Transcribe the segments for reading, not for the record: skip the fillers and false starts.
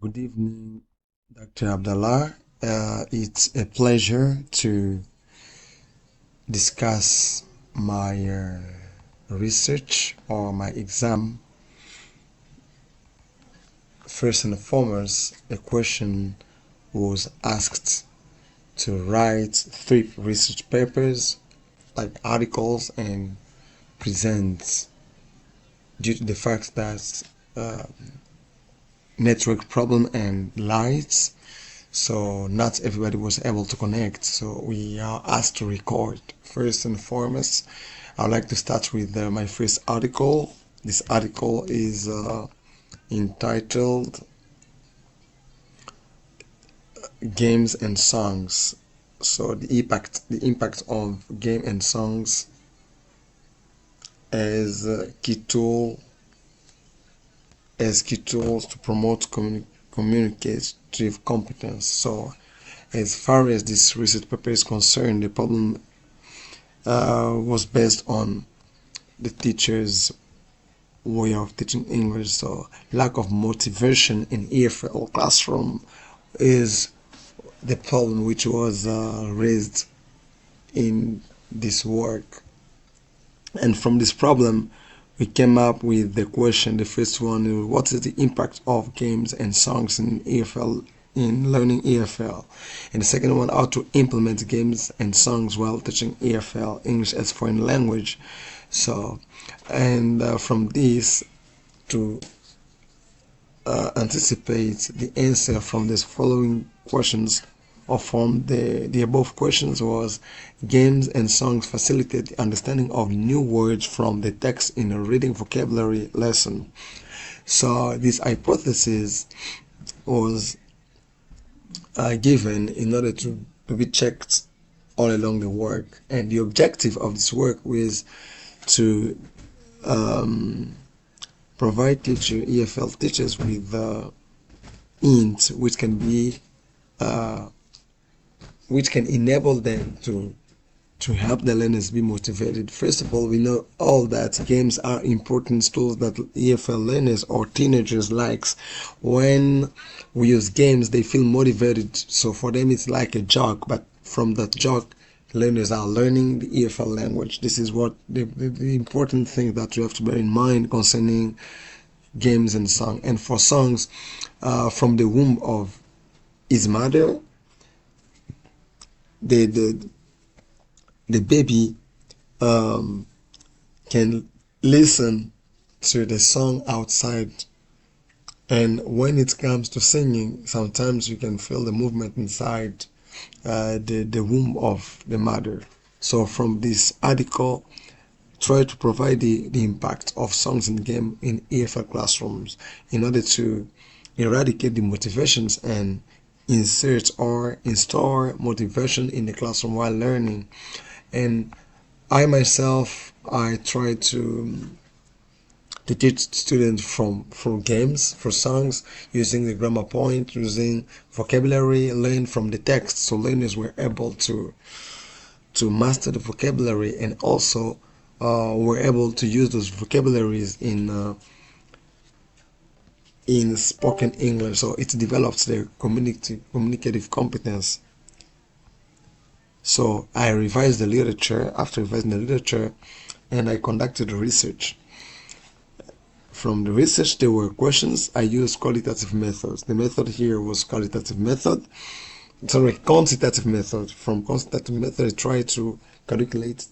Good evening, Dr. Abdallah. It's a pleasure to discuss my research or my exam. First and foremost, a question was asked to write 3 research papers, like articles, and present due to the fact that uh, network problem and lights. So not everybody was able to connect. So we are asked to record. First and foremost, I would like to start with my first article. This article is entitled Games and Songs. So the impact of game and songs as key tools to promote communicative competence. So as far as this research paper is concerned, the problem was based on the teacher's way of teaching English. So lack of motivation in EFL classroom is the problem which was raised in this work. And from this problem, we came up with the question. The first one is, what is the impact of games and songs in EFL, in learning EFL? And the second one, how to implement games and songs while teaching EFL, English as foreign language. So, and from this, to anticipate the answer from these following questions, or from the above questions, was games and songs facilitate the understanding of new words from the text in a reading vocabulary lesson. So this hypothesis was given in order to be checked all along the work, and the objective of this work was to provide EFL teachers with hints which can enable them to help the learners be motivated. First of all, we know all that games are important tools that EFL learners or teenagers likes. When we use games, they feel motivated. So for them, it's like a jog, but from that jog, learners are learning the EFL language. This is what the important thing that you have to bear in mind concerning games and song. And for songs, from the womb of his mother, the baby can listen to the song outside, and when it comes to singing, sometimes you can feel the movement inside the womb of the mother. So from this article, try to provide the impact of songs and game in EFL classrooms in order to eradicate the motivations and insert or install motivation in the classroom while learning. And I myself, I try to teach students from games, for songs, using the grammar point, using vocabulary, learn from the text, so learners were able to master the vocabulary, and also were able to use those vocabularies in spoken English. So it develops their communicative competence. So I revised the literature. After revising the literature, and I conducted research. From the research, there were questions. I used qualitative methods. The method here was quantitative method. From quantitative method, I tried to calculate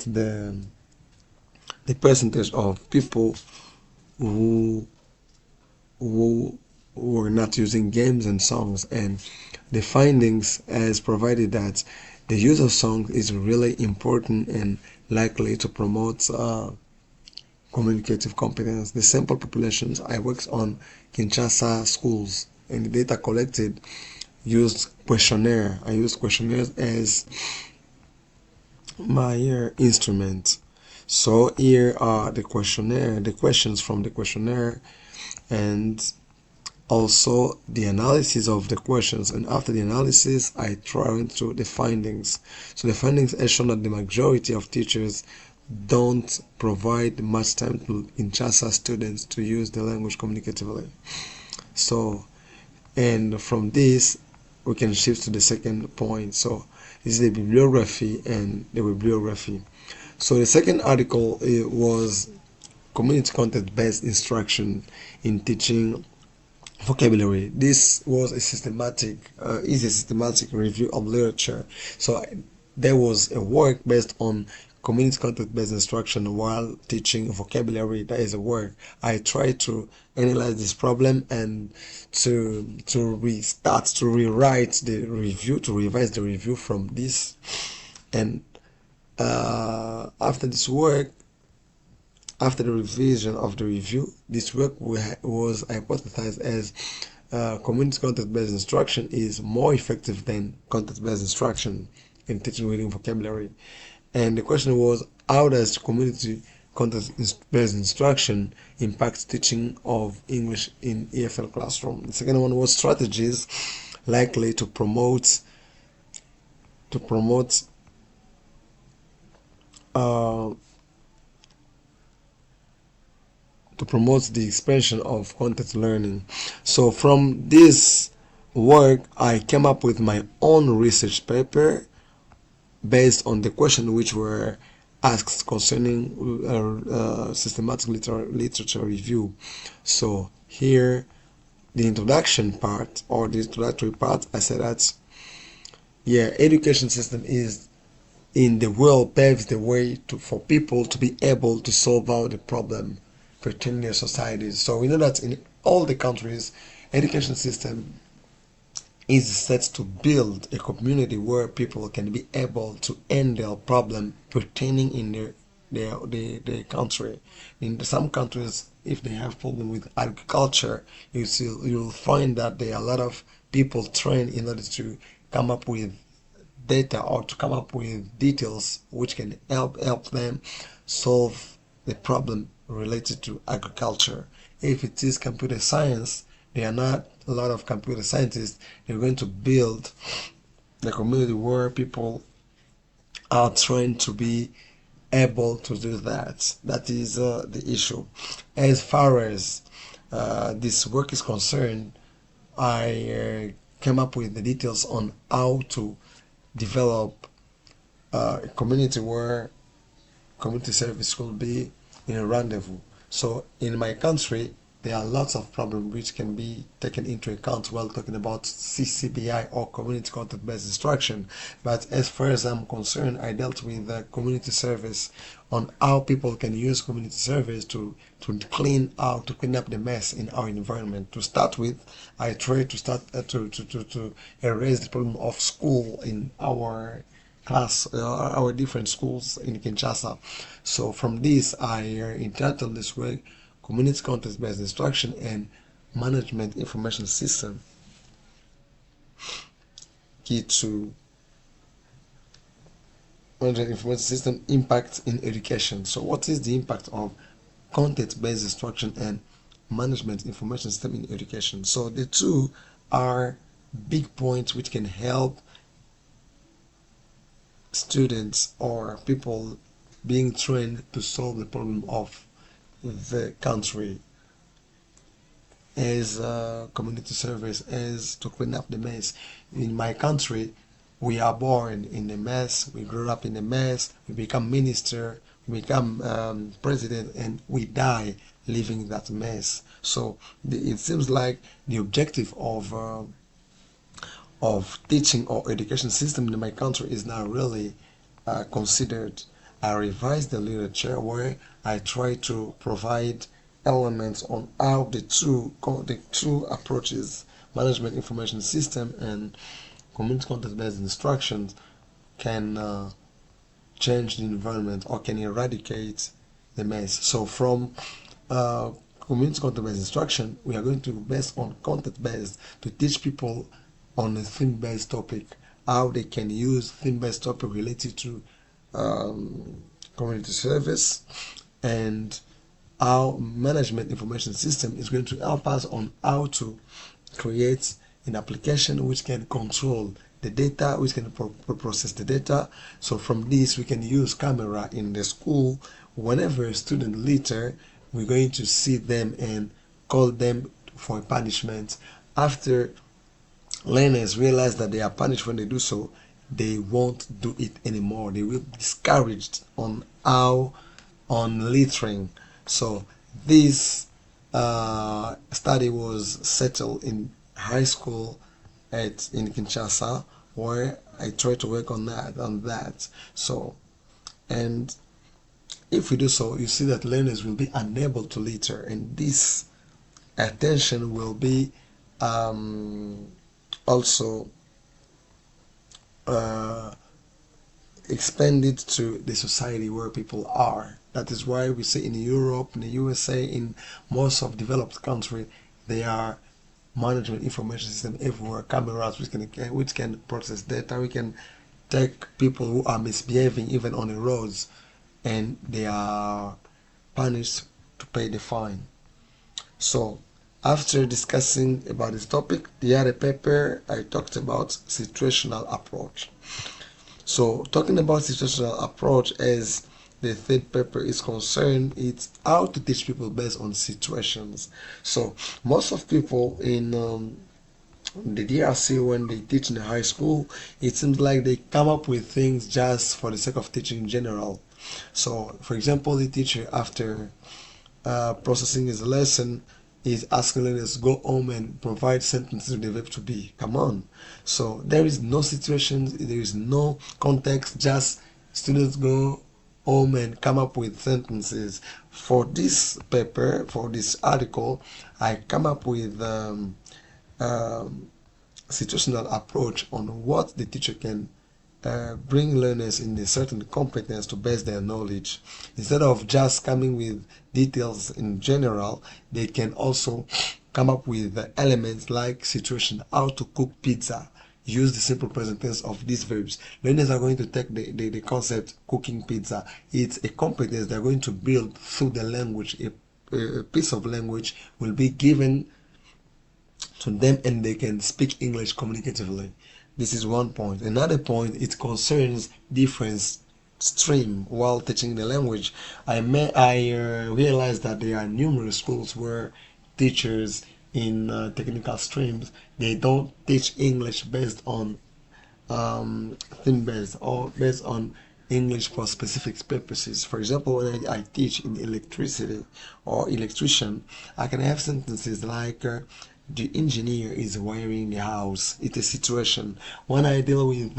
the percentage of people who were not using games and songs, and the findings as provided that the use of songs is really important and likely to promote communicative competence. The sample populations I worked on Kinshasa schools, and the data collected used questionnaire. I used questionnaires as my instrument. So here are the questions from the questionnaire, and also the analysis of the questions. And after the analysis, I tried to the findings. So the findings have shown that the majority of teachers don't provide much time to Kinshasa students to use the language communicatively. So, and from this, we can shift to the second point. So, this is the bibliography and the bibliography. So, the second article was community content-based instruction in teaching vocabulary. This was a systematic review of literature. So there was a work based on community content based instruction while teaching vocabulary. That is a work. I tried to analyze this problem and to rewrite the review, to revise the review from this. And after this work, after the revision of the review, this work was hypothesized as community content-based instruction is more effective than content-based instruction in teaching reading vocabulary. And the question was, how does community content-based instruction impact teaching of English in EFL classroom? The second one was strategies likely to promote uh, the expansion of content learning. So from this work, I came up with my own research paper based on the question which were asked concerning systematic literature review. So here, the introduction part or the introductory part, I said that education system is in the world paves the way for people to be able to solve out the problem pertaining their societies. So we know that in all the countries, education system is set to build a community where people can be able to end their problem pertaining in their country. In some countries, if they have problem with agriculture, you'll find that there are a lot of people trained in order to come up with data or to come up with details which can help them solve the problem related to agriculture. If it is computer science, there are not a lot of computer scientists. They're going to build the community where people are trained to be able to do that. That is the issue. As far as this work is concerned, I came up with the details on how to develop a community where community service will be in a rendezvous. So in my country, there are lots of problems which can be taken into account while talking about CCBI or community content-based instruction. But as far as I'm concerned, I dealt with community service on how people can use community service to clean up the mess in our environment. To start with, I tried to start to erase the problem of school in our our different schools in Kinshasa. So from this, I entitled this work Community Context-Based Instruction and Management Information System, key to management information system impact in education. So what is the impact of content-based instruction and management information system in education? So the two are big points which can help students or people being trained to solve the problem of the country, as community service, as to clean up the mess. In my country, we are born in a mess, we grow up in a mess, we become minister, we become president, and we die living that mess. So it seems like the objective of teaching or education system in my country is now really considered. I revised the literature where I try to provide elements on how the two approaches, management information system and community content-based instructions, can change the environment or can eradicate the mess. So from community content-based instruction, we are going to base on content-based to teach people on a theme-based topic, how they can use theme-based topic related to community service, and how management information system is going to help us on how to create an application which can control the data, which can process the data. So from this, we can use camera in the school. Whenever a student litter, we're going to see them and call them for punishment. After learners realize that they are punished when they do so, they won't do it anymore. They will be discouraged on littering. So this study was settled in high school in Kinshasa, where I try to work on that. So, and if we do so, you see that learners will be unable to litter, and this attention will be also uh, expanded to the society where people are. That is why we say in Europe, in the USA, in most of developed countries, they are management information system everywhere, cameras which can process data. We can take people who are misbehaving even on the roads, and they are punished to pay the fine. So after discussing about this topic, the other paper I talked about situational approach. So talking about situational approach, as the third paper is concerned, it's how to teach people based on situations. So most of people in the DRC, when they teach in the high school, it seems like they come up with things just for the sake of teaching in general. So for example, the teacher, after processing his lesson, is asking learners to go home and provide sentences with the verb to be. Come on. So there is no situation, there is no context, just students go home and come up with sentences. For this paper, for this article, I come up with situational approach on what the teacher can bring learners in a certain competence to base their knowledge. Instead of just coming with details in general, they can also come up with elements like situation, how to cook pizza. Use the simple present tense of these verbs. Learners are going to take the concept cooking pizza. It's a competence they're going to build through the language. A piece of language will be given to them and they can speak English communicatively. This is one point. Another point, it concerns different stream while teaching the language. I realized that there are numerous schools where teachers in technical streams, they don't teach English based on theme based or based on English for specific purposes. For example, when I teach in electricity or electrician, I can have sentences like the engineer is wiring the house. It's a situation. When I deal with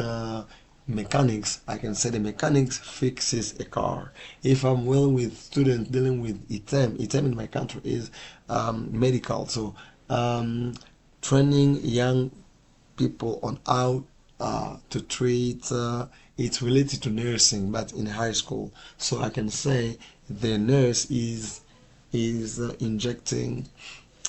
mechanics, I can say the mechanics fixes a car. If I'm dealing with students dealing with ITEM in my country is medical. So training young people on how to treat. It's related to nursing, but in high school. So I can say the nurse is injecting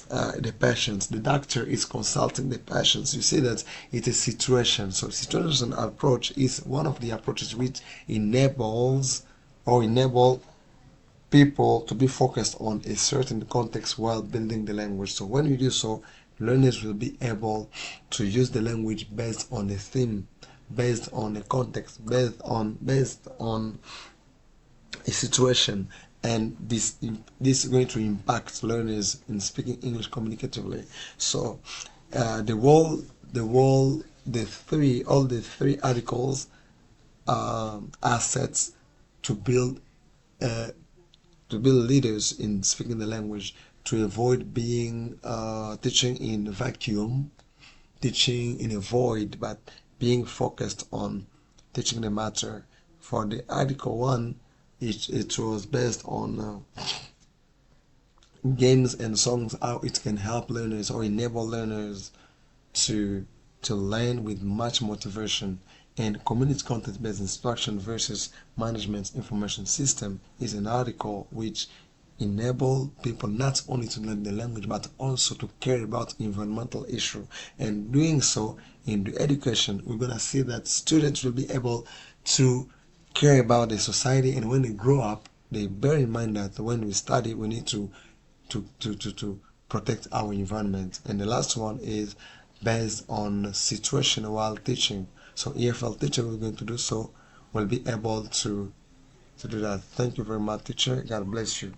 the patients. The doctor is consulting the patients. You see that it's a situation. So situation approach is one of the approaches which enables or enable people to be focused on a certain context while building the language. So when you do so, learners will be able to use the language based on a theme, based on a context, based on a situation, and this is going to impact learners in speaking English communicatively. So all the three articles are sets to build uh, leaders in speaking the language, to avoid being teaching in a vacuum, teaching in a void, but being focused on teaching the matter. For the article one, it was based on games and songs, how it can help learners or enable learners to learn with much motivation. And community content based instruction versus management information system is an article which enable people not only to learn the language but also to care about environmental issue. And doing so in the education, we're gonna see that students will be able to care about the society, and when they grow up, they bear in mind that when we study, we need to protect our environment. And the last one is based on situation while teaching. So EFL teacher we're going to do so will be able to do that. Thank you very much, teacher. God bless you.